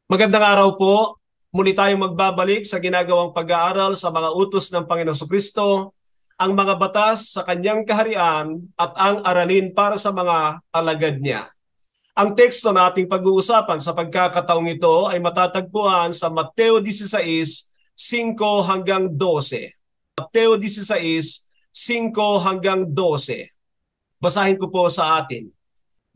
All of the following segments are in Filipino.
Magandang araw po. Muli tayong magbabalik sa ginagawang pag-aaral sa mga utos ng Panginoong Kristo, ang mga batas sa kanyang kaharian at ang aralin para sa mga alagad niya. Ang teksto na ating pag-uusapan sa pagkakataong ito ay matatagpuan sa Mateo 16:5 hanggang 12. Mateo 16:5 hanggang 12. Basahin ko po sa atin.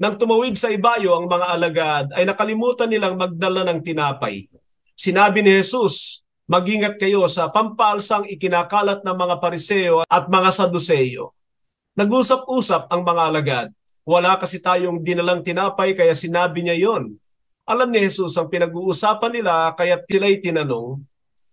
Nang tumawid sa ibayo ang mga alagad, ay nakalimutan nilang magdala ng tinapay. Sinabi ni Jesus, "Mag-ingat kayo sa pampalsang ikinakalat ng mga Pariseo at mga Saduseyo." Nag-usap-usap ang mga alagad. Wala kasi tayong dinalang tinapay kaya sinabi niya yon. Alam ni Jesus ang pinag-uusapan nila kaya sila'y tinanong,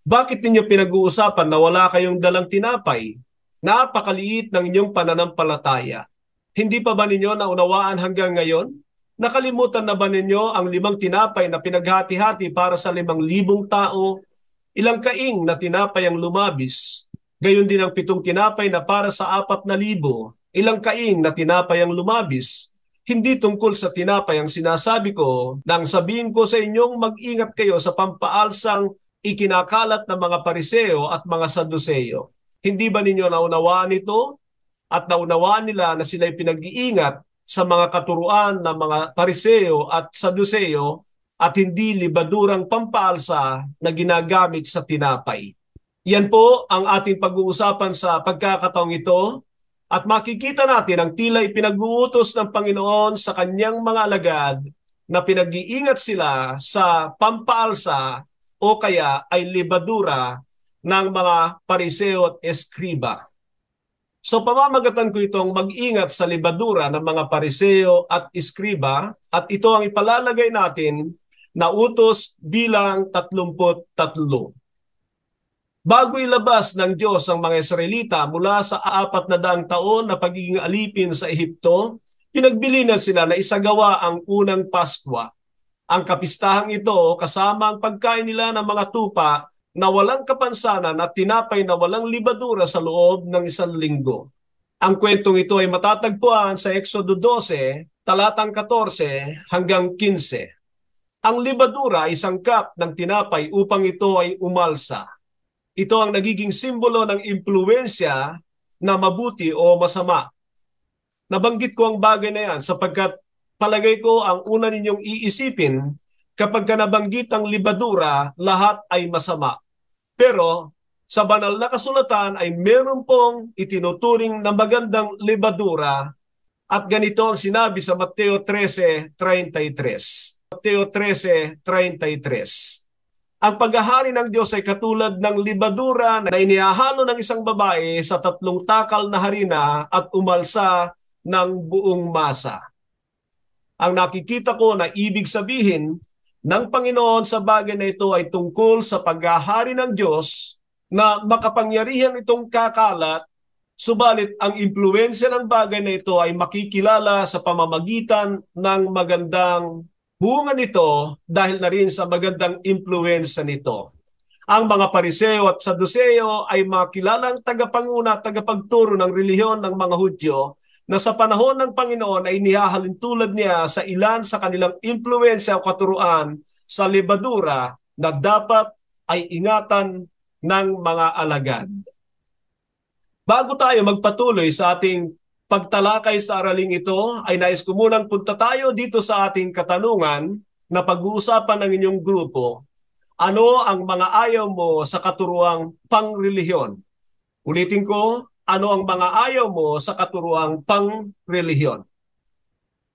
"Bakit ninyo pinag-uusapan na wala kayong dalang tinapay? Napakaliit ng inyong pananampalataya. Hindi pa ba ninyo naunawaan hanggang ngayon? Nakalimutan na ba ninyo ang 5 tinapay na pinaghati-hati para sa 5,000 tao? Ilang kaing na tinapay ang lumabis? Gayon din ang 7 tinapay na para sa 4,000. Ilang kaing na tinapay ang lumabis? Hindi tungkol sa tinapay ang sinasabi ko nang sabihin ko sa inyong mag-ingat kayo sa pampaalsang ikinakalat ng mga Pariseo at mga Saduseyo. Hindi ba ninyo naunawaan ito? At naunawaan nila na sila'y pinag-iingat sa mga katuruan ng mga Pariseo at Saduseyo at hindi libadurang pampaalsa na ginagamit sa tinapay. Yan po ang ating pag-uusapan sa pagkakataong ito at makikita natin ang tila'y pinag-uutos ng Panginoon sa kanyang mga alagad na pinag-iingat sila sa pampaalsa o kaya ay libadura ng mga Pariseo at Eskriba. So pamamagatan ko itong mag-ingat sa libadura ng mga Pariseo at Iskriba at ito ang ipalalagay natin na utos bilang 33. Bago ilabas ng Diyos ang mga Israelita mula sa 400 taon na pagiging alipin sa Ehipto, pinagbilinan sila na isagawa ang unang Paskwa. Ang kapistahang ito kasama ang pagkain nila ng mga tupa na walang kapansanan at tinapay na walang libadura sa loob ng 1 linggo. Ang kwentong ito ay matatagpuan sa Exodo 12, talatang 14 hanggang 15. Ang libadura ay sangkap ng tinapay upang ito ay umalsa. Ito ang nagiging simbolo ng impluwensya na mabuti o masama. Nabanggit ko ang bagay na yan sapagkat palagay ko ang una ninyong iisipin kapag nabanggit ang libadura, lahat ay masama. Pero sa banal na kasulatan ay meron pong itinuturing na magandang libadura at ganito ang sinabi sa Mateo 13:33. Mateo 13:33. Ang paghahari ng Diyos ay katulad ng libadura na inihahalo ng isang babae sa 3 takal na harina at umalsa ng buong masa. Ang nakikita ko na ibig sabihin ng Panginoon sa bagay na ito ay tungkol sa paghahari ng Diyos na makapangyarihan itong kakalat, subalit ang impluwensya ng bagay na ito ay makikilala sa pamamagitan ng magandang bunga nito dahil na rin sa magandang impluwensya nito. Ang mga Pariseo at Saduseyo ay makilalang tagapanguna at tagapagturo ng relihiyon ng mga Hudyo na sa panahon ng Panginoon ay nihahalintulad niya sa ilan sa kanilang impluwensya o katuruan sa libadura na dapat ay ingatan ng mga alagad. Bago tayo magpatuloy sa ating pagtalakay sa araling ito, ay nais ko munang punta tayo dito sa ating katanungan na pag-uusapan ng inyong grupo. Ano ang mga ayaw mo sa katuruang pangrelihiyon? Ulitin ko, ano ang mga ayaw mo sa katuruang pangrelihiyon?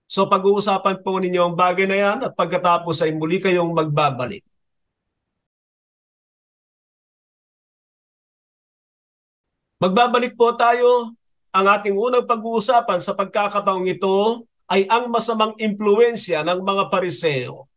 So pag-uusapan po ninyo ang bagay na yan at pagkatapos ay muli kayong magbabalik. Magbabalik po tayo. Ang ating unang pag-uusapan sa pagkakataong ito ay ang masamang impluwensya ng mga Pariseo.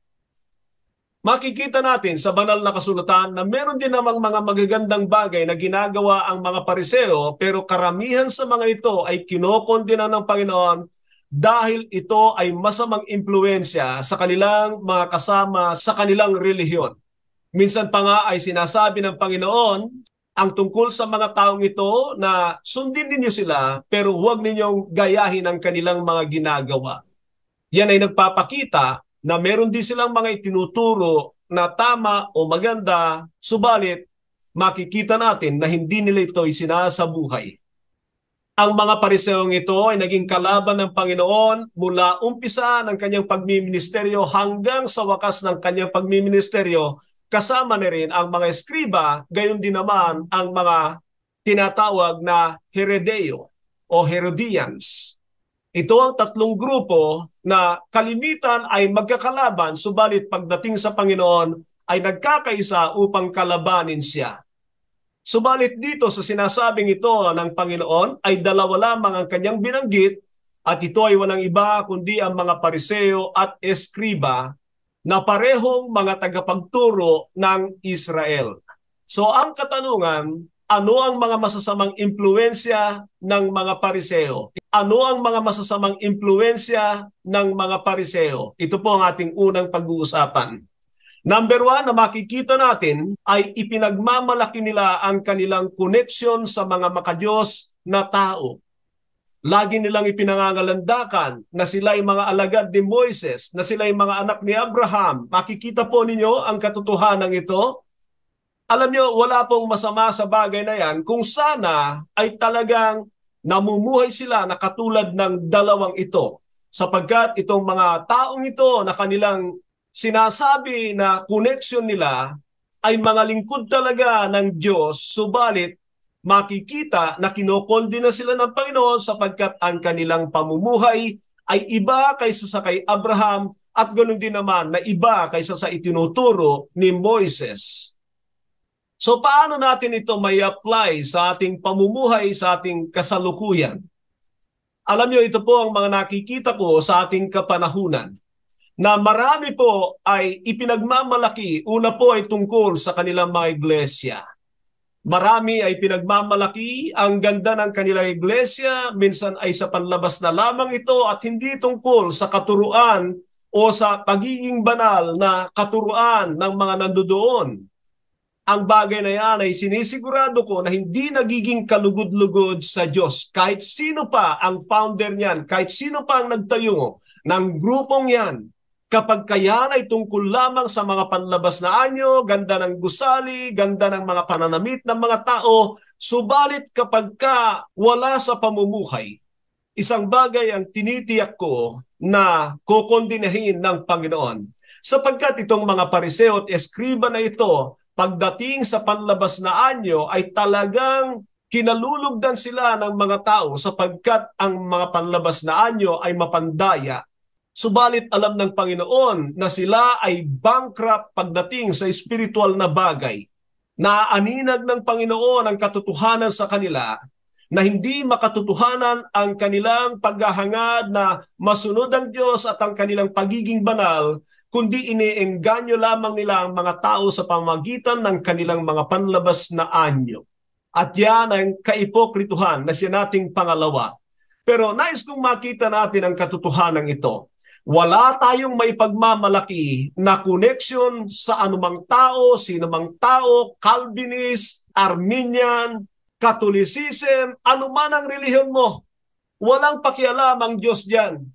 Makikita natin sa banal na kasulatan na meron din namang mga magagandang bagay na ginagawa ang mga Pariseo, pero karamihan sa mga ito ay kinokondena ng Panginoon dahil ito ay masamang impluwensya sa kanilang mga kasama sa kanilang relihiyon. Minsan pa nga ay sinasabi ng Panginoon ang tungkol sa mga taong ito na sundin ninyo sila pero huwag ninyong gayahin ang kanilang mga ginagawa. Yan ay nagpapakita na meron din silang mga itinuturo na tama o maganda, subalit makikita natin na hindi nila ito isinasabuhay. Ang mga Pariseong ito ay naging kalaban ng Panginoon mula umpisa ng kanyang pagmiministeryo hanggang sa wakas ng kanyang pagmiministeryo. Kasama na rin ang mga eskriba, gayon din naman ang mga tinatawag na Heredeo o Herodians. Ito ang tatlong grupo na kalimitan ay magkakalaban, subalit pagdating sa Panginoon ay nagkakaisa upang kalabanin siya. Subalit dito sa sinasabing ito ng Panginoon ay dalawa lamang ang kanyang binanggit, at ito ay walang iba kundi ang mga Pariseo at Eskriba na parehong mga tagapagturo ng Israel. So ang katanungan, ano ang mga masasamang impluensya ng mga Pariseo? Ano ang mga masasamang impluensya ng mga Pariseo? Ito po ang ating unang pag-uusapan. Number 1 na makikita natin ay ipinagmamalaki nila ang kanilang connection sa mga makadiyos na tao. Lagi nilang ipinangangalandakan na sila ay mga alagad ni Moises, na sila ay mga anak ni Abraham. Makikita po ninyo ang katotohanan ito. Alam nyo, wala pong masama sa bagay na yan kung sana ay talagang namumuhay sila na katulad ng dalawang ito. Sapagkat itong mga taong ito na kanilang sinasabi na connection nila ay mga lingkod talaga ng Diyos, subalit makikita na kinokondi na sila ng Panginoon sapagkat ang kanilang pamumuhay ay iba kaysa sa kay Abraham at ganoon din naman na iba kaysa sa itinuturo ni Moises. So paano natin ito may apply sa ating pamumuhay, sa ating kasalukuyan? Alam niyo, ito po ang mga nakikita ko sa ating kapanahunan, na marami po ay ipinagmamalaki. Una po ay tungkol sa kanilang mga iglesia. Marami ay pinagmamalaki ang ganda ng kanilang iglesia, minsan ay sa panlabas na lamang ito at hindi tungkol sa katuruan o sa pagiging banal na katuruan ng mga nandoon. Ang bagay na yan ay sinisigurado ko na hindi nagiging kalugod-lugod sa Diyos. Kahit sino pa ang founder niyan, kahit sino pa ang nagtayo ng grupong yan, kapag kayan ay tungkol lamang sa mga panlabas na anyo, ganda ng gusali, ganda ng mga pananamit ng mga tao, subalit kapag ka wala sa pamumuhay, isang bagay ang tinitiyak ko na kokondinahin ng Panginoon. Sapagkat itong mga Pariseo at Eskriba na ito, pagdating sa panlabas na anyo ay talagang kinalulugdan sila ng mga tao sapagkat ang mga panlabas na anyo ay mapandaya. Subalit alam ng Panginoon na sila ay bankrupt pagdating sa spiritual na bagay. Naaaninag ng Panginoon ang katotohanan sa kanila na hindi makatotohanan ang kanilang paghahangad na masunod ang Diyos at ang kanilang pagiging banal, kundi iniengganyo lamang nila ang mga tao sa pamamagitan ng kanilang mga panlabas na anyo. At yan ang kaipokrituhan na siya nating pangalawa. Pero nais kong makita natin ang katotohanan ito. Wala tayong may pagmamalaki na connection sa anumang tao, sinumang tao, Calvinist, Arminian, Catholicism, anuman ang relihiyon mo. Walang pakialam ang Diyos diyan.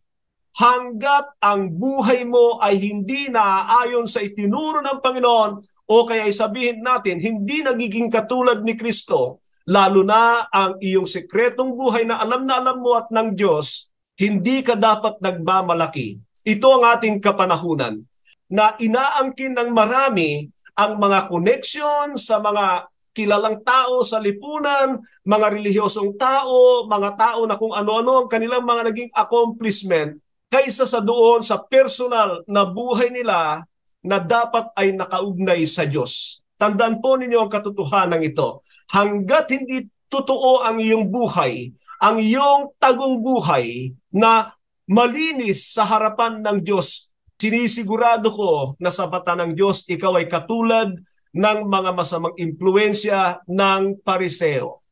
Hanggat ang buhay mo ay hindi naaayon sa itinuro ng Panginoon o kaya sabihin natin hindi nagiging katulad ni Kristo, lalo na ang iyong sekretong buhay na alam mo at ng Diyos, hindi ka dapat nagmamalaki. Ito ang ating kapanahunan na inaangkin ng marami ang mga connection sa mga kilalang tao sa lipunan, mga relihiyosong tao, mga tao na kung ano-ano ang kanilang mga naging accomplishment kaysa sa doon sa personal na buhay nila na dapat ay nakaugnay sa Diyos. Tandaan po ninyo ang katotohanan ito. Hanggat hindi totoo ang iyong buhay, ang iyong tagong buhay na malinis sa harapan ng Diyos, sinisigurado ko na sa mata ng Diyos, ikaw ay katulad ng mga masamang impluensya ng Pariseo.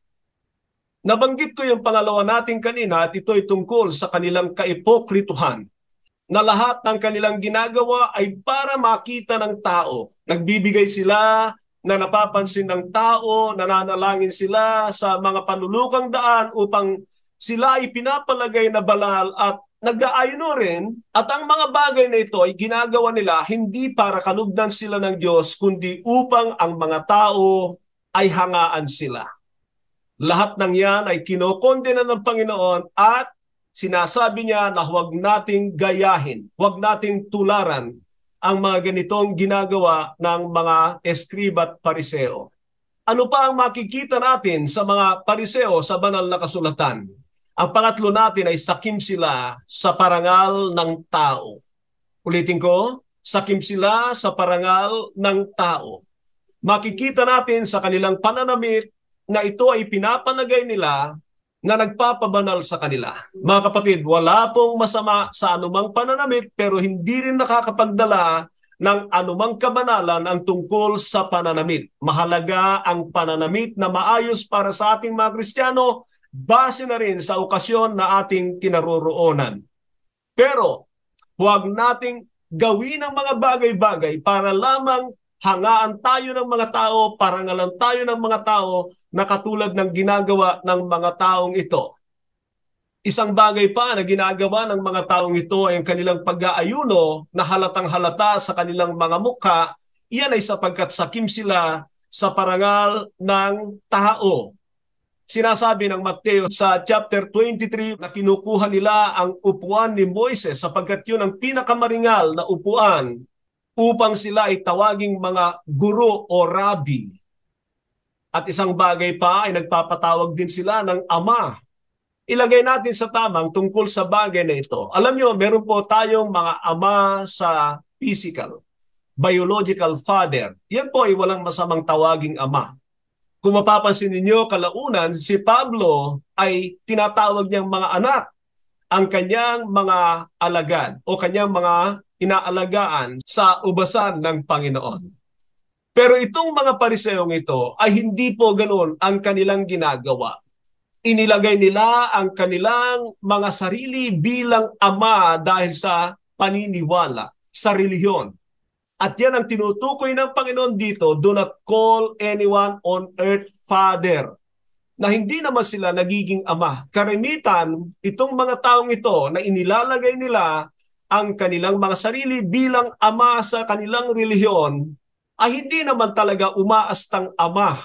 Nabanggit ko yung pangalawa natin kanina at ito ay tungkol sa kanilang kaipokrituhan, na lahat ng kanilang ginagawa ay para makita ng tao. Nagbibigay sila na napapansin ng tao, nananalangin sila sa mga panulukang daan upang sila ay pinapalagay na banal at nag-aayuno rin at ang mga bagay na ito ay ginagawa nila hindi para kalugdan sila ng Diyos kundi upang ang mga tao ay hangaan sila. Lahat ng yan ay kinokondena ng Panginoon at sinasabi niya na huwag nating gayahin, huwag nating tularan ang mga ganitong ginagawa ng mga eskriba at pariseo. Ano pa ang makikita natin sa mga pariseo sa banal na kasulatan? Ang pangatlo natin ay sakim sila sa parangal ng tao. Ulitin ko, sakim sila sa parangal ng tao. Makikita natin sa kanilang pananamit na ito ay pinapanagay nila na nagpapabanal sa kanila. Mga kapatid, wala pong masama sa anumang pananamit pero hindi rin nakakapagdala ng anumang kabanalan ang tungkol sa pananamit. Mahalaga ang pananamit na maayos para sa ating mga Kristiyano, base na rin sa okasyon na ating kinaroroonan. Pero huwag nating gawin ang mga bagay-bagay para lamang hangaan tayo ng mga tao, parangalan tayo ng mga tao na katulad ng ginagawa ng mga taong ito. Isang bagay pa na ginagawa ng mga taong ito ay ang kanilang pag-aayuno na halatang halata sa kanilang mga mukha. Iyan ay sapagkat sakim sila sa parangal ng tao. Sinasabi ng Mateo sa chapter 23 na kinukuha nila ang upuan ni Moises sapagkat yun ang pinakamaringal na upuan upang sila ay tawaging mga guro o rabi. At isang bagay pa ay nagpapatawag din sila ng ama. Ilagay natin sa tamang tungkol sa bagay na ito. Alam nyo, meron po tayong mga ama sa physical, biological father. Yan po ay walang masamang tawaging ama. Kung mapapansin ninyo, kalaunan, si Pablo ay tinatawag niyang mga anak ang kanyang mga alagad o kanyang mga inaalagaan sa ubasan ng Panginoon. Pero itong mga pariseong ito ay hindi po ganoon ang kanilang ginagawa. Inilagay nila ang kanilang mga sarili bilang ama dahil sa paniniwala, sa relihiyon. At yan ang tinutukoy ng Panginoon dito, do not call anyone on earth father, na hindi naman sila nagiging ama. Karamitan, itong mga taong ito na inilalagay nila ang kanilang mga sarili bilang ama sa kanilang relihiyon, ay hindi naman talaga umaastang ama.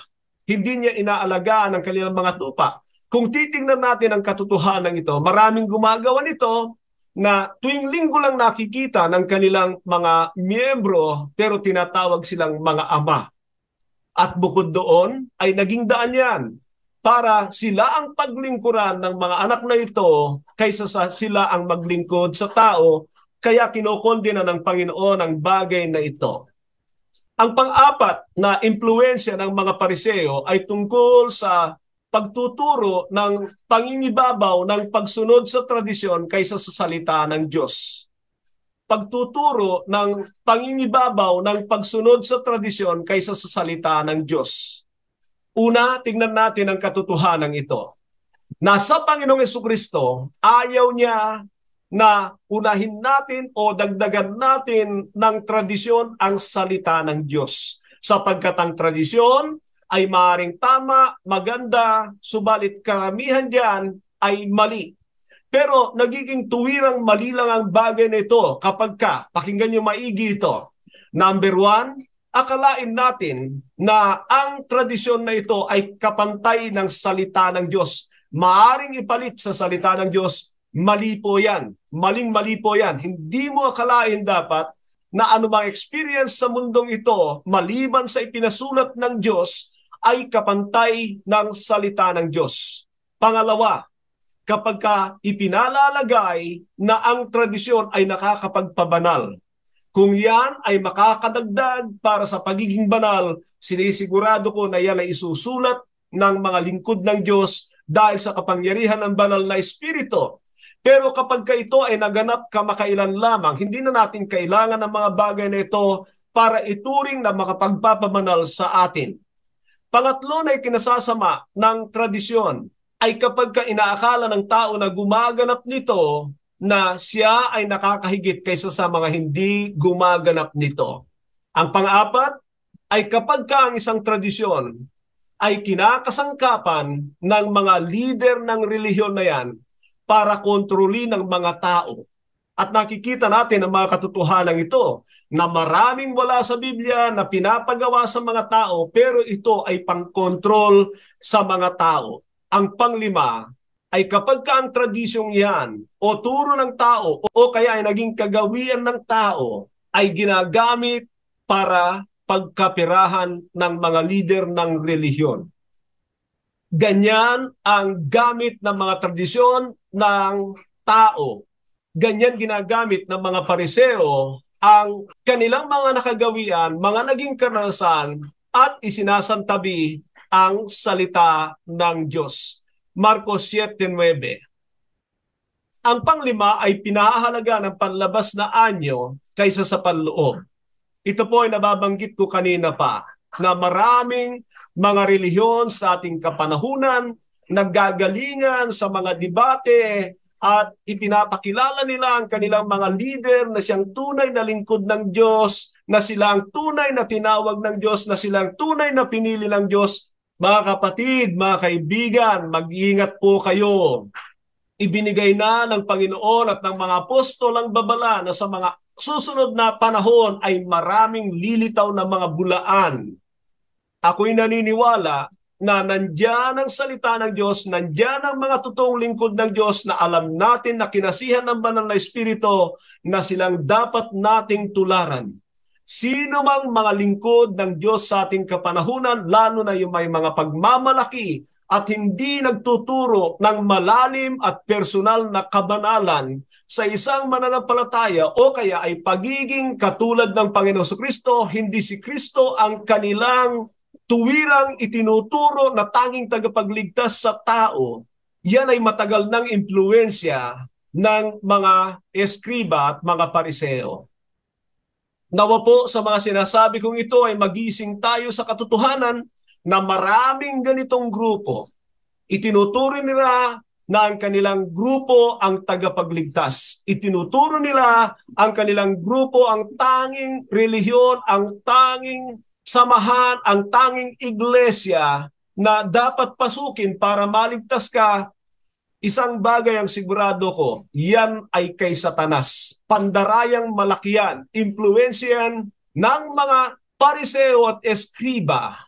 Hindi niya inaalagaan ang kanilang mga tupa. Kung titingnan natin ang katotohanan ito, maraming gumagawa nito na tuwing linggo lang nakikita ng kanilang mga miyembro pero tinatawag silang mga ama. At bukod doon ay naging daan yan para sila ang paglingkuran ng mga anak na ito kaysa sa sila ang maglingkod sa tao, kaya kinokondena ng Panginoon ang bagay na ito. Ang pang-apat na impluwensya ng mga pariseo ay tungkol sa pagtuturo ng pangingibabaw ng pagsunod sa tradisyon kaysa sa salita ng Diyos. Pagtuturo ng pangingibabaw ng pagsunod sa tradisyon kaysa sa salita ng Diyos. Una, tingnan natin ang katotohanan ito. Nasa Panginoong Jesucristo, ayaw niya na unahin natin o dagdagan natin ng tradisyon ang salita ng Diyos. Sapagkat ang tradisyon ay maaaring tama, maganda, subalit karamihan diyan ay mali. Pero nagiging tuwirang mali lang ang bagay na ito kapag pakinggan nyo maigi ito. Number one, akalain natin na ang tradisyon na ito ay kapantay ng salita ng Diyos. Maaring ipalit sa salita ng Diyos, mali po yan. Maling-mali po yan. Hindi mo akalain dapat na anumang experience sa mundong ito, maliban sa ipinasulat ng Diyos, ay kapantay ng salita ng Diyos. Pangalawa, kapag ipinalalagay na ang tradisyon ay nakakapagpabanal, kung yan ay makakadagdag para sa pagiging banal, sinisigurado ko na yan ay isusulat ng mga lingkod ng Diyos dahil sa kapangyarihan ng banal na Espiritu. Pero kapag ito ay naganap kamakailan lamang, hindi na natin kailangan ng mga bagay na ito para ituring na makapagpapabanal sa atin. Pangatlo na ikinasasama ng tradisyon ay kapag inaakala ng tao na gumaganap nito na siya ay nakakahigit kaysa sa mga hindi gumaganap nito. Ang pang-apat ay kapag ang isang tradisyon ay kinakasangkapan ng mga leader ng relihiyon na yan para kontrolin ang mga tao. At nakikita natin ang mga katotohanan ito na maraming wala sa Biblia na pinapagawa sa mga tao pero ito ay pangkontrol sa mga tao. Ang panglima ay kapag ka ang tradisyong yan o turo ng tao o kaya ay naging kagawian ng tao ay ginagamit para pagkapirahan ng mga lider ng relihiyon. Ganyan ang gamit ng mga tradisyon ng tao. Ganyan ginagamit ng mga Pariseo ang kanilang mga nakagawian, mga naging karanasan at isinasantabi ang salita ng Diyos. Marcos 7:9. Ang panglima ay pinahahalaga ng panlabas na anyo kaysa sa panloob. Ito po ay nababanggit ko kanina pa na maraming mga relihiyon sa ating kapanahunan naggagalingan sa mga debate at ipinapakilala nila ang kanilang mga leader na siyang tunay na lingkod ng Diyos, na sila ang tunay na tinawag ng Diyos, na sila ang tunay na pinili ng Diyos. Mga kapatid, mga kaibigan, mag-iingat po kayo. Ibinigay na ng Panginoon at ng mga apostol ang babala na sa mga susunod na panahon ay maraming lilitaw na mga bulaan. Ako'y naniniwala na nandyan ang salita ng Diyos, nandyan ang mga totoong lingkod ng Diyos na alam natin na kinasihan ng banal na Espiritu na silang dapat nating tularan. Sino mang mga lingkod ng Diyos sa ating kapanahunan, lalo na yung may mga pagmamalaki at hindi nagtuturo ng malalim at personal na kabanalan sa isang mananampalataya o kaya ay pagiging katulad ng Panginoon Kristo, hindi si Kristo ang kanilang tuwirang itinuturo na tanging tagapagligtas sa tao, yan ay matagal ng impluensya ng mga eskriba at mga pariseo. Nawa po sa mga sinasabi kong ito ay magising tayo sa katotohanan na maraming ganitong grupo. Itinuturo nila na ang kanilang grupo ang tagapagligtas. Itinuturo nila ang kanilang grupo ang tanging relihiyon, ang tanging samahan, ang tanging iglesia na dapat pasukin para maligtas ka. Isang bagay ang sigurado ko, yan ay kay Satanas. Pandarayang malaki yan, impluensyan ng mga pariseo at eskriba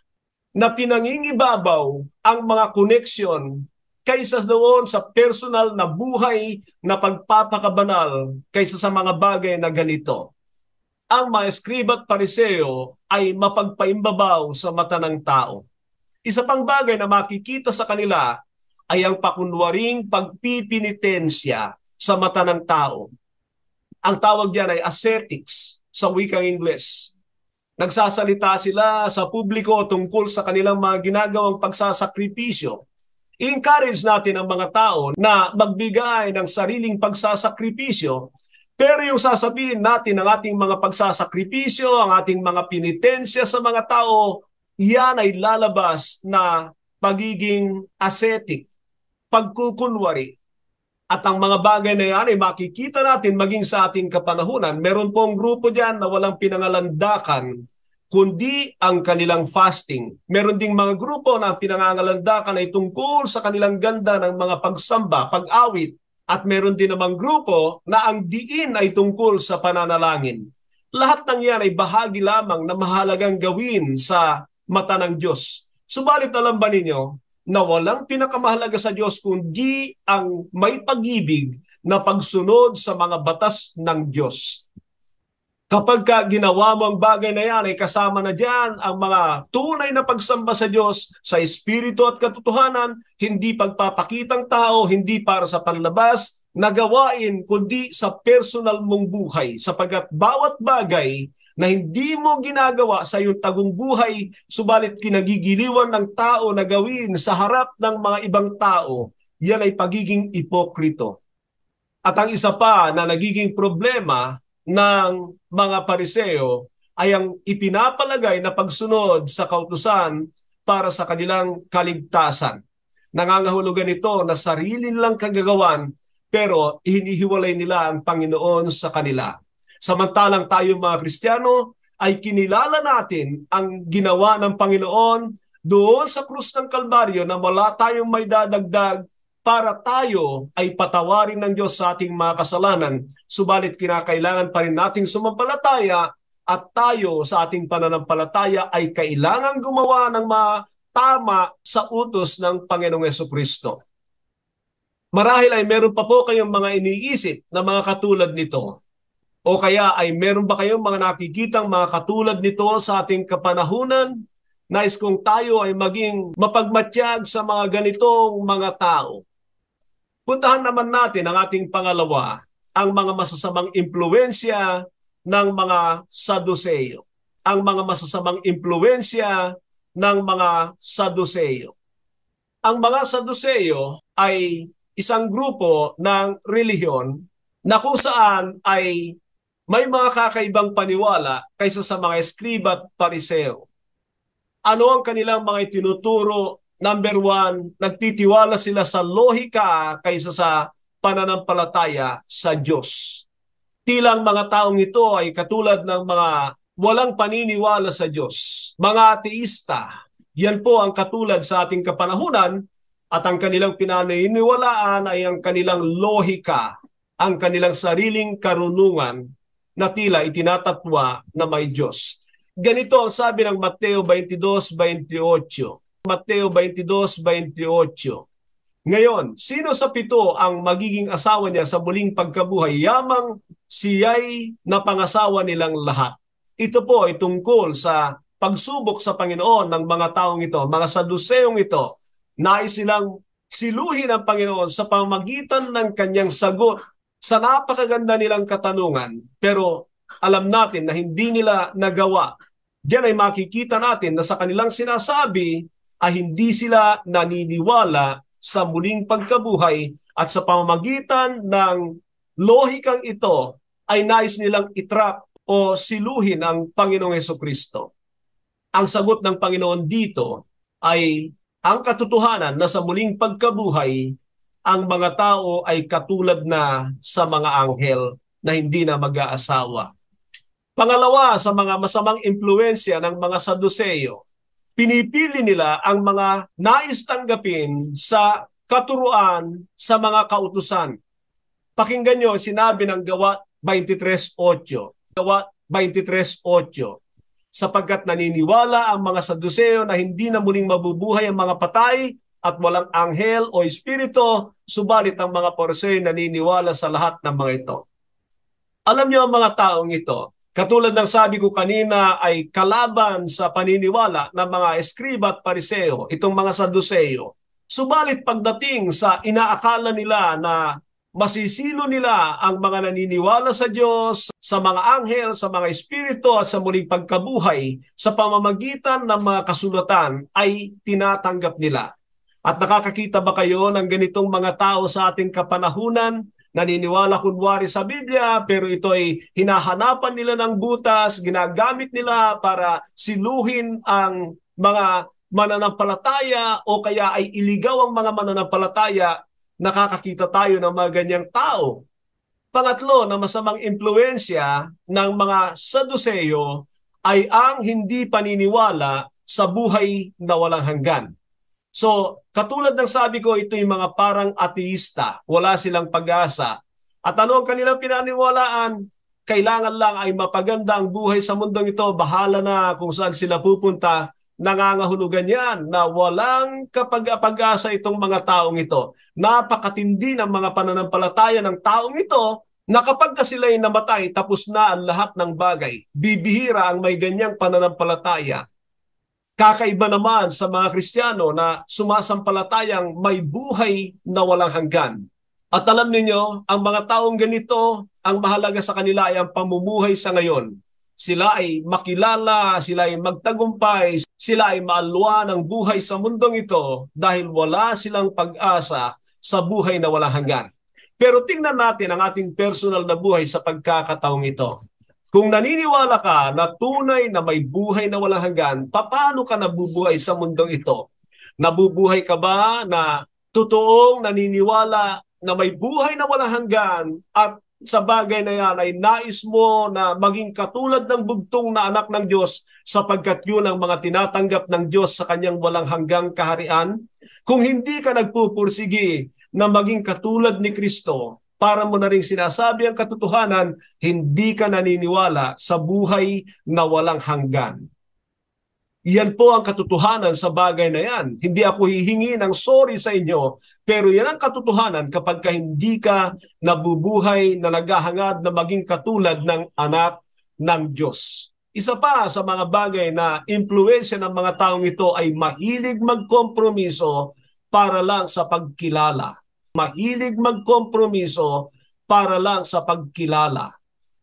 na pinangingibabaw ang mga koneksyon kaysa doon sa personal na buhay na pagpapakabanal kaysa sa mga bagay na ganito. Ang mga eskriba at pariseo ay mapagpaimbabaw sa mata ng tao. Isa pang bagay na makikita sa kanila ay ang pakunwaring pagpipinitensya sa mata ng tao. Ang tawag diyan ay ascetics sa wikang Ingles. Nagsasalita sila sa publiko tungkol sa kanilang mga ginagawang pagsasakripisyo. I-encourage natin ang mga tao na magbigay ng sariling pagsasakripisyo. Pero yung sasabihin natin ang ating mga pagsasakripisyo, ang ating mga pinitensya sa mga tao, yan ay lalabas na pagiging ascetic, pagkukunwari. At ang mga bagay na yan ay makikita natin maging sa ating kapanahunan. Meron pong grupo dyan na walang pinangalandakan, kundi ang kanilang fasting. Meron ding mga grupo na pinangangalandakan ay tungkol sa kanilang ganda ng mga pagsamba, pag-awit. At meron din namang grupo na ang diin ay tungkol sa pananalangin. Lahat ng yan ay bahagi lamang na mahalagang gawin sa mata ng Diyos. Subalit alam ba ninyo na walang pinakamahalaga sa Diyos kundi ang may pag-ibig na pagsunod sa mga batas ng Diyos. Kapag ginawa mo ang bagay na yan, ay kasama na dyan ang mga tunay na pagsamba sa Diyos sa Espiritu at katotohanan, hindi pagpapakitang tao, hindi para sa panlabas na gawain, kundi sa personal mong buhay. Sapagat bawat bagay na hindi mo ginagawa sa iyong tagong buhay, subalit kinagigiliwan ng tao na gawin sa harap ng mga ibang tao, yan ay pagiging ipokrito. At ang isa pa na nagiging problema ng mga pariseo ay ang ipinapalagay na pagsunod sa kautusan para sa kanilang kaligtasan. Nangangahulugan ito na sarili nilang kagagawan pero hinihiwalay nila ang Panginoon sa kanila. Samantalang tayo mga Kristiyano ay kinilala natin ang ginawa ng Panginoon doon sa krus ng Kalbaryo na wala tayong may dadagdag para tayo ay patawarin ng Diyos sa ating mga kasalanan. Subalit kinakailangan pa rin nating sumampalataya at tayo sa ating pananampalataya ay kailangan gumawa ng tama sa utos ng Panginoong Jesucristo. Marahil ay meron pa po kayong mga iniisip na mga katulad nito. O kaya ay meron ba kayong mga nakikitang mga katulad nito sa ating kapanahunan? Nais kong tayo ay maging mapagmatyag sa mga ganitong mga tao. Puntahan naman natin ang ating pangalawa, ang mga masasamang impluwensya ng mga Saduceo. Ang mga masasamang impluwensya ng mga Saduceo. Ang mga Saduceo ay isang grupo ng relihiyon na kung saan ay may mga kakaibang paniwala kaysa sa mga eskriba at pariseo. Ano ang kanilang mga itinuturo? Number one, nagtitiwala sila sa lohika kaysa sa pananampalataya sa Diyos. Tilang mga taong ito ay katulad ng mga walang paniniwala sa Diyos. Mga ateista, yan po ang katulad sa ating kapanahunan at ang kanilang pinaniniwalaan ay ang kanilang lohika, ang kanilang sariling karunungan na tila itinatatwa na may Diyos. Ganito ang sabi ng Mateo 22:28. Mateo 22:28. Ngayon, sino sa pito ang magiging asawa niya sa muling pagkabuhay, yamang siya'y napangasawa nilang lahat? Ito po ay tungkol sa pagsubok sa Panginoon ng mga taong ito, mga Saduseong ito. Nais silang siluhin ang Panginoon sa pamamagitan ng kanyang sagot sa napakaganda nilang katanungan, pero alam natin na hindi nila nagawa. Diyan ay makikita natin na sa kanilang sinasabi ay hindi sila naniniwala sa muling pagkabuhay at sa pamamagitan ng lohikang ito ay nais nilang itrap o siluhin ang Panginoong Jesucristo. Ang sagot ng Panginoon dito ay ang katotohanan na sa muling pagkabuhay, ang mga tao ay katulad na sa mga anghel na hindi na mag-aasawa. Pangalawa, sa mga masamang impluwensya ng mga Saduceo, pinipili nila ang mga nais tanggapin sa katuruan sa mga kautusan. Pakinggan nyo, sinabi ng Gawa 23:8. Gawa 23:8. Sapagkat naniniwala ang mga Saduceo na hindi na muling mabubuhay ang mga patay at walang anghel o espiritu, subalit ang mga Pariseo naniniwala sa lahat ng mga ito. Alam nyo ang mga taong ito, katulad ng sabi ko kanina, ay kalaban sa paniniwala ng mga eskriba at pariseo, itong mga Saduceo. Subalit pagdating sa inaakala nila na masisilo nila ang mga naniniwala sa Diyos, sa mga anghel, sa mga espiritu at sa muling pagkabuhay, sa pamamagitan ng mga kasulatan ay tinatanggap nila. At nakakakita ba kayo ng ganitong mga tao sa ating kapanahunan? Naniniwala kunwari sa Biblia, pero ito ay hinahanapan nila ng butas, ginagamit nila para siluhin ang mga mananampalataya o kaya ay iligaw ang mga mananampalataya. Nakakakita tayo ng mga ganyang tao. Pangatlo, na masamang impluwensya ng mga Saduceo ay ang hindi paniniwala sa buhay na walang hanggan. So, katulad ng sabi ko, ito yung mga parang ateista. Wala silang pag-asa. At ano ang kanilang pinaniwalaan? Kailangan lang ay mapaganda ang buhay sa mundong ito. Bahala na kung saan sila pupunta. Nangangahulugan yan na walang kapag-asa itong mga taong ito. Napakatindi ng mga pananampalataya ng taong ito na kapag sila ay namatay, tapos na ang lahat ng bagay. Bibihira ang may ganyang pananampalataya. Kakaiba naman sa mga Kristiyano na sumasampalatayang may buhay na walang hanggan. At alam ninyo, ang mga taong ganito, ang mahalaga sa kanila ay ang pamumuhay sa ngayon. Sila ay makilala, sila ay magtagumpay, sila ay maalwa ng buhay sa mundong ito dahil wala silang pag-asa sa buhay na walang hanggan. Pero tingnan natin ang ating personal na buhay sa pagkakataong ito. Kung naniniwala ka na tunay na may buhay na walang hanggan, paano ka nabubuhay sa mundong ito? Nabubuhay ka ba na totoong naniniwala na may buhay na walang hanggan at sa bagay na yan ay nais mo na maging katulad ng bugtong na anak ng Diyos sapagkat yun ang mga tinatanggap ng Diyos sa kanyang walang hanggang kaharian. Kung hindi ka nagpupursigi na maging katulad ni Kristo, para mo na rin sinasabi ang katotohanan, hindi ka naniniwala sa buhay na walang hanggan. Yan po ang katotohanan sa bagay na yan. Hindi ako hihingi ng sorry sa inyo, pero yan ang katotohanan kapag ka hindi ka nabubuhay na naghahangad na maging katulad ng anak ng Diyos. Isa pa sa mga bagay na impluwensya ng mga taong ito ay mahilig magkompromiso para lang sa pagkilala. Mahilig magkompromiso para lang sa pagkilala.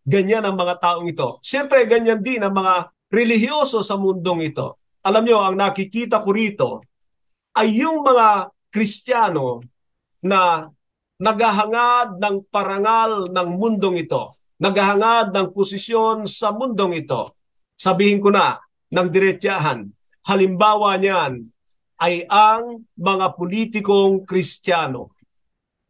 Ganyan ang mga taong ito. Siyempre, ganyan din ang mga relihiyoso sa mundong ito. Alam nyo, ang nakikita ko rito ay yung mga Kristiyano na naghahangad ng parangal ng mundong ito. Naghahangad ng posisyon sa mundong ito. Sabihin ko na ng diretsahan, halimbawa niyan ay ang mga politikong Kristiyano.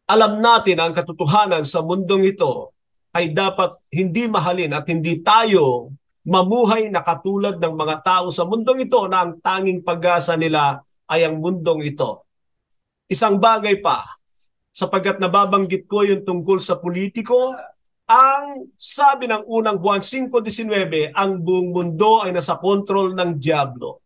Alam natin ang katotohanan sa mundong ito ay dapat hindi mahalin at hindi tayo mamuhay na katulad ng mga tao sa mundong ito na ang tanging pag-asa nila ay ang mundong ito. Isang bagay pa, sapagkat nababanggit ko yung tungkol sa politiko, ang sabi ng unang Juan 5:19, ang buong mundo ay nasa kontrol ng dyablo.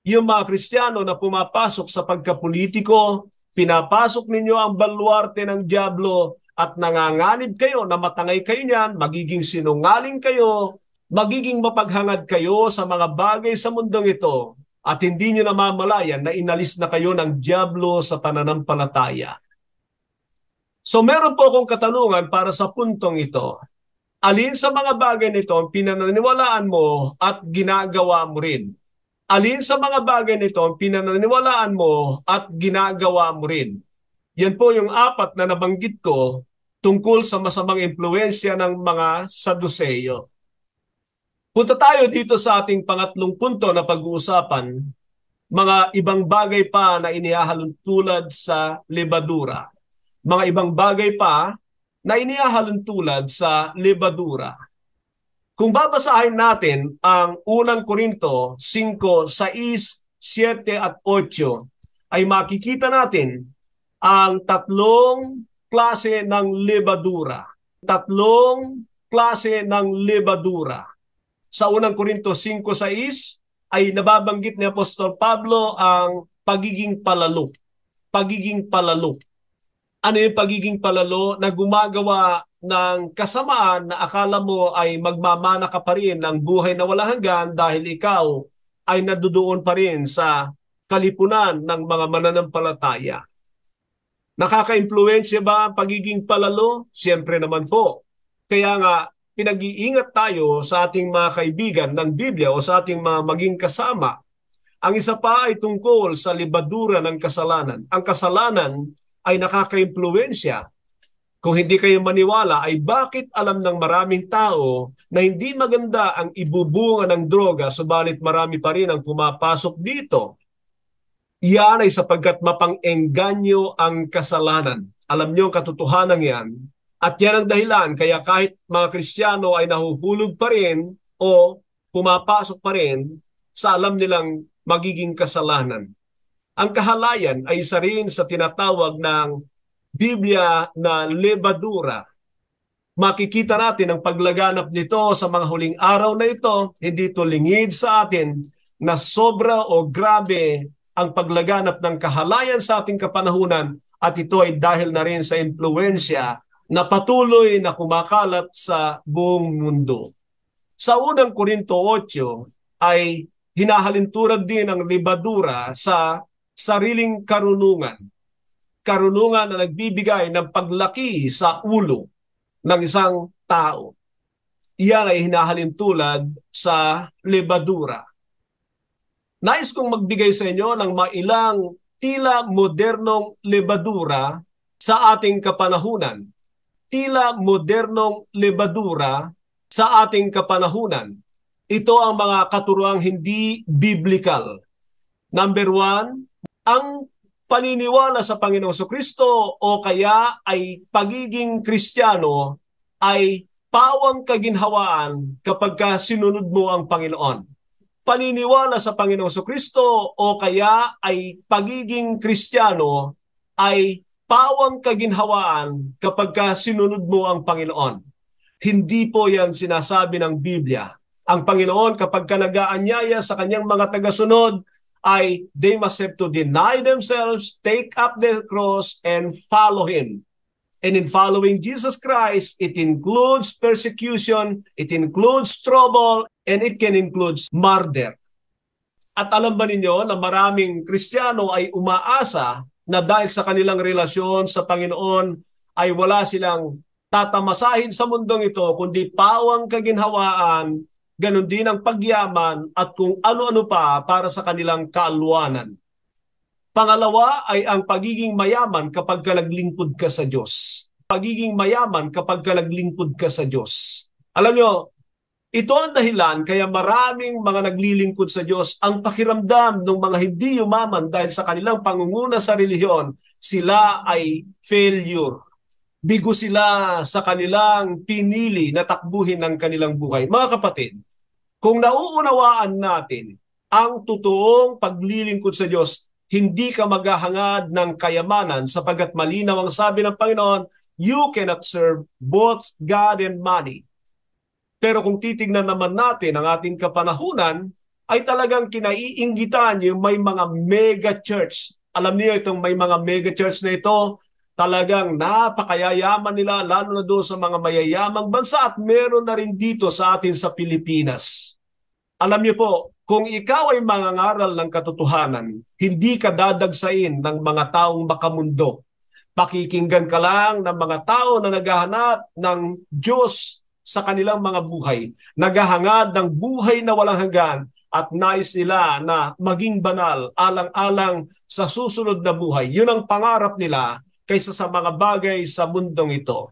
Yung mga Kristiyano na pumapasok sa pagkapolitiko, pinapasok ninyo ang baluarte ng dyablo at nanganganib kayo na matangay kayo niyan, magiging sinungaling kayo, magiging mapaghangad kayo sa mga bagay sa mundong ito at hindi nyo namamalayan na inalis na kayo ng dyablo sa pananampalataya. So meron po akong katanungan para sa puntong ito. Alin sa mga bagay nito ang pinaniniwalaan mo at ginagawa mo rin? Alin sa mga bagay nito ang pinaniniwalaan mo at ginagawa mo rin? Yan po yung apat na nabanggit ko tungkol sa masamang impluwensya ng mga Saduseyo. Punta tayo dito sa ating pangatlong punto na pag-uusapan, mga ibang bagay pa na inihahalon tulad sa lebadura. Mga ibang bagay pa na inihahalon tulad sa lebadura. Kung babasahin natin ang unang Korinto 5:6, 7 at 8, ay makikita natin ang tatlong klase ng lebadura. Tatlong klase ng lebadura. Sa unang Korinto 5:6 ay nababanggit ni Apostol Pablo ang pagiging palalo. Pagiging palalo. Ano yung pagiging palalo? Na gumagawa ng kasamaan na akala mo ay magmamana ka pa rin ng buhay na walang hanggan dahil ikaw ay nadudoon pa rin sa kalipunan ng mga mananampalataya. Nakaka-impluwensya ba ang pagiging palalo? Siyempre naman po. Kaya nga, pinag-iingat tayo sa ating mga kaibigan ng Biblia o sa ating mga maging kasama. Ang isa pa ay tungkol sa libadura ng kasalanan. Ang kasalanan ay nakaka-impluwensya. Kung hindi kayo maniwala, ay bakit alam ng maraming tao na hindi maganda ang ibubunga ng droga, subalit marami pa rin ang pumapasok dito? Yan ay sapagkat mapang-engganyo ang kasalanan. Alam niyo ang katotohanan yan. At yan ang dahilan kaya kahit mga Kristiyano ay nahuhulog pa rin o pumapasok pa rin sa alam nilang magiging kasalanan. Ang kahalayan ay isa rin sa tinatawag ng Biblia na lebadura. Makikita natin ang paglaganap nito sa mga huling araw na ito, hindi ito lingid sa atin na sobra o grabe ang paglaganap ng kahalayan sa ating kapanahunan at ito ay dahil na rin sa impluwensya na patuloy na kumakalat sa buong mundo. Sa unang Korinto 8 ay hinahalintulad din ang libadura sa sariling karunungan. Karunungan na nagbibigay ng paglaki sa ulo ng isang tao. Iyan ay hinahalintulad sa libadura. Nais kong magbigay sa inyo ng mailang tila modernong libadura sa ating kapanahunan. Tila modernong lebadura sa ating kapanahunan. Ito ang mga katuruang hindi biblical. Number 1, ang paniniwala sa Panginoong Kristo o kaya ay pagiging Kristiyano ay pawang kaginhawaan kapag sinunod mo ang Panginoon. Paniniwala sa Panginoong Kristo o kaya ay pagiging Kristiyano ay pawang kaginhawaan kapag sinunod mo ang Panginoon. Hindi po yan sinasabi ng Biblia. Ang Panginoon kapag nag-aanyaya sa kanyang mga tagasunod ay they must have to deny themselves, take up their cross, and follow Him. And in following Jesus Christ, it includes persecution, it includes trouble, and it can include murder. At alam ba ninyo na maraming Kristiyano ay umaasa na dahil sa kanilang relasyon sa Panginoon ay wala silang tatamasahin sa mundong ito, kundi pawang kaginhawaan, ganun din ang pagyaman at kung ano-ano pa para sa kanilang kaalwanan. Pangalawa ay ang pagiging mayaman kapag naglingkod ka sa Diyos. Pagiging mayaman kapag naglingkod ka sa Diyos. Alam nyo, ito ang dahilan kaya maraming mga naglilingkod sa Diyos ang pakiramdam ng mga hindi yumaman dahil sa kanilang pangunguna sa relihiyon, sila ay failure. Bigo sila sa kanilang pinili na takbuhin ng kanilang buhay. Mga kapatid, kung nauunawaan natin ang totoong paglilingkod sa Diyos, hindi ka maghahangad ng kayamanan sapagkat malinaw ang sabi ng Panginoon, you cannot serve both God and money. Pero kung titignan naman natin ang ating kapanahunan, ay talagang kinaiinggitan yung may mga mega church. Alam niyo itong may mga mega church na ito, talagang napakayayaman nila, lalo na doon sa mga mayayamang bansa at meron na rin dito sa atin sa Pilipinas. Alam niyo po, kung ikaw ay mangangaral ng katotohanan, hindi ka dadagsain ng mga taong makamundo. Pakikinggan ka lang ng mga tao na naghahanap ng Diyos sa kanilang mga buhay, naghahangad ng buhay na walang hanggan at nais nila na maging banal alang-alang sa susunod na buhay. Yun ang pangarap nila kaysa sa mga bagay sa mundong ito.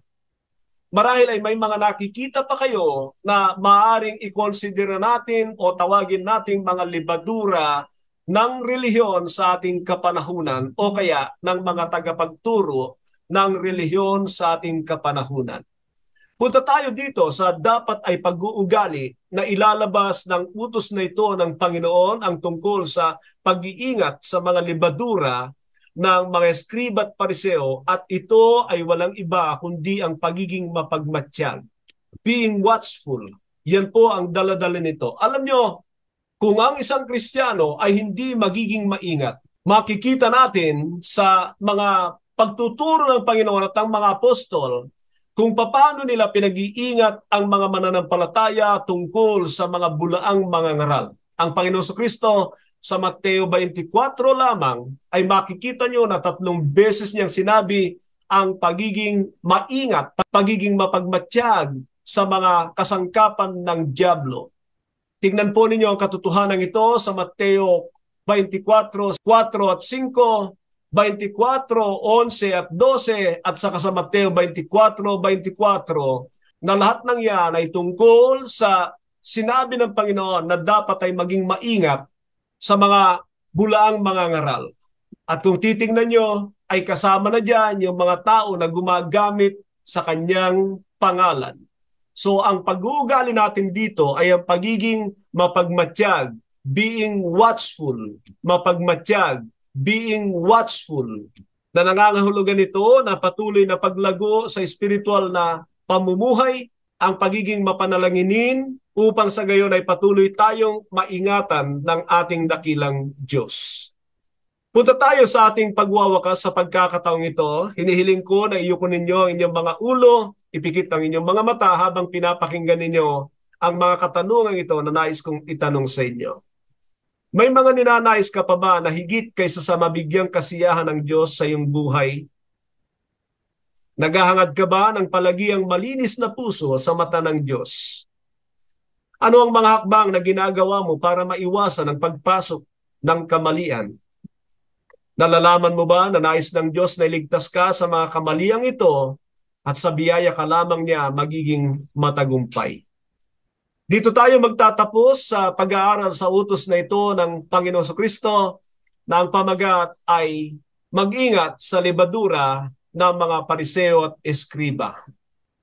Marahil ay may mga nakikita pa kayo na maaaring i-consider natin o tawagin nating mga libadura ng relihiyon sa ating kapanahunan o kaya ng mga tagapagturo ng relihiyon sa ating kapanahunan. Punta tayo dito sa dapat ay pag-uugali na ilalabas ng utos na ito ng Panginoon ang tungkol sa pag-iingat sa mga libadura ng mga eskriba at pariseo at ito ay walang iba kundi ang pagiging mapagmatsyag. Being watchful. Yan po ang daladala nito. Alam nyo, kung ang isang Kristiyano ay hindi magiging maingat, makikita natin sa mga pagtuturo ng Panginoon at ang mga apostol kung paano nila pinag-iingat ang mga mananampalataya tungkol sa mga bulaang mga ngaral. Ang Panginoon Kristo sa Mateo 24 lamang ay makikita nyo na 3 beses niyang sinabi ang pagiging maingat, pagiging mapagmatsyag sa mga kasangkapan ng dyablo. Tingnan po ninyo ang katotohanan ito sa Mateo 24, 4 at 5, 24, 11 at 12 at saka sa Mateo 24, 24 na lahat ng yan ay tungkol sa sinabi ng Panginoon na dapat ay maging maingat sa mga bulaang mga ngaral. At kung titingnan nyo, ay kasama na dyan yung mga tao na gumagamit sa kanyang pangalan. So ang pag-uugali natin dito ay ang pagiging mapagmatsyag, being watchful, mapagmatsyag, being watchful, na nangangahulugan ito na patuloy na paglago sa spiritual na pamumuhay, ang pagiging mapanalanginin, upang sa gayon ay patuloy tayong maingatan ng ating dakilang Diyos. Punta tayo sa ating pagwawakas sa pagkakataong ito. Hinihiling ko na iyuko ninyo ang inyong mga ulo, ipikit ang inyong mga mata habang pinapakinggan ninyo ang mga katanungan ito na nais kong itanong sa inyo. May mga ninanais ka pa ba na higit kaysa sa mabigyang kasiyahan ng Diyos sa iyong buhay? Naghahangad ka ba ng palagiang malinis na puso sa mata ng Diyos? Ano ang mga hakbang na ginagawa mo para maiwasan ang pagpasok ng kamalian? Nalalaman mo ba na nais ng Diyos na iligtas ka sa mga kamaliang ito at sa biyaya ka lamang niya magiging matagumpay? Dito tayo magtatapos sa pag-aaral sa utos na ito ng Panginoon Kristo na ang pamagat ay mag-ingat sa libadura ng mga pariseo at eskriba.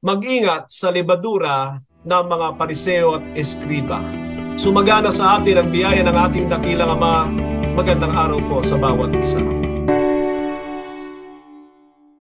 mag-ingat sa libadura ng mga pariseo at eskriba. Sumagana sa atin ang biyaya ng ating dakilang Ama. Magandang araw po sa bawat isa.